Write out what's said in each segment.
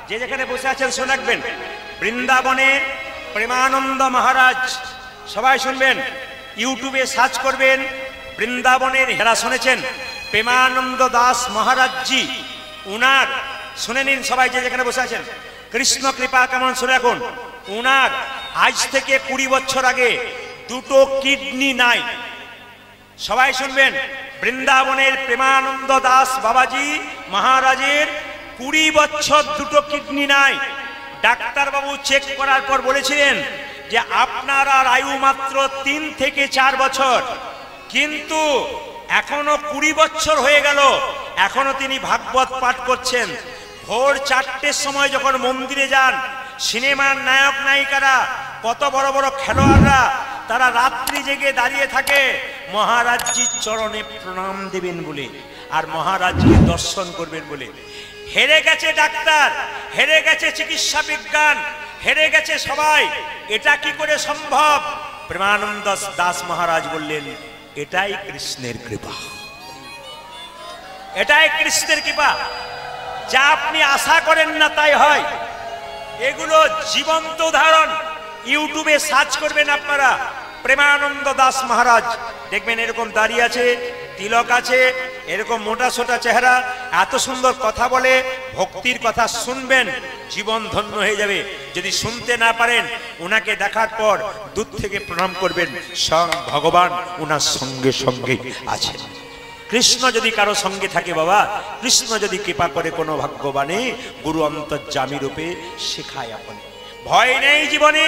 যে যেখানে বসে আছেন শুনে রাখবেন, বৃন্দাবনে প্রেমানন্দ মহারাজ, সবাই শুনবেন, ইউটিউবে সার্চ করবেন বৃন্দাবনের, যারা শুনেছেন প্রেমানন্দ দাস মহারাজজি, উনার শুনে নিন সবাই যে যেখানে বসে আছেন, কৃষ্ণ কৃপা কেমন শুনে রাখুন। উনার আজ থেকে 20 বছর আগে দুটো কিডনি নাই। সবাই শুনবেন, বৃন্দাবনের প্রেমানন্দ দাস বাবাজি মহারাজের 20 বছর দুটো কিডনি নাই। ডাক্তারবাবু চেক করার পর বলেছিলেন যে আপনার আর আয়ু মাত্র 3 থেকে 4 বছর, কিন্তু এখনো 20 বছর হয়ে গেল, এখনো তিনি ভাগবত পাঠ করছেন। ভোর 4টের সময় যখন মন্দিরে যান, সিনেমার নায়ক নায়িকারা, কত বড় বড় খেলোয়াড়রা, তারা রাত্রি জেগে দাঁড়িয়ে থাকে মহারাজজির চরণে প্রণাম দেবেন বলে, আর মহারাজকে দর্শন করবেন বলে। হেরে গেছে ডাক্তার, হেরে গেছে চিকিৎসা বিজ্ঞান, হেরে গেছে সবাই। এটা কি করে সম্ভব? প্রেমানন্দ দাস মহারাজ বললেন, এটাই কৃষ্ণের কৃপা, এটাই কৃষ্ণের কৃপা। যা আপনি আশা করেন না তাই হয়। এগুলো জীবন্ত উদাহরণ। ইউটিউবে সার্চ করবেন আপনারা, প্রেমানন্দ দাস মহারাজ, দেখবেন এরকম দাড়ি আছে, তিলক আছে, এরকম মোটা সোটা চেহারা, এত সুন্দর কথা বলে, ভক্তির কথা শুনবেন, জীবন ধন্য হয়ে যাবে। যদি শুনতে না পারেন, ওনাকে দেখার পর দূর থেকে প্রণাম করবেন, স্বয়ং ভগবান ওনার সঙ্গে সঙ্গে আছেন। কৃষ্ণ যদি কারো সঙ্গে থাকে বাবা, কৃষ্ণ যদি কৃপা করে কোনো ভাগ্যবানে, গুরু অন্তর্যামী রূপে শেখায় আপনি। ভয় নেই জীবনে,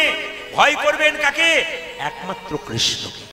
ভয় করবেন কাকে? একমাত্র কৃষ্ণকে।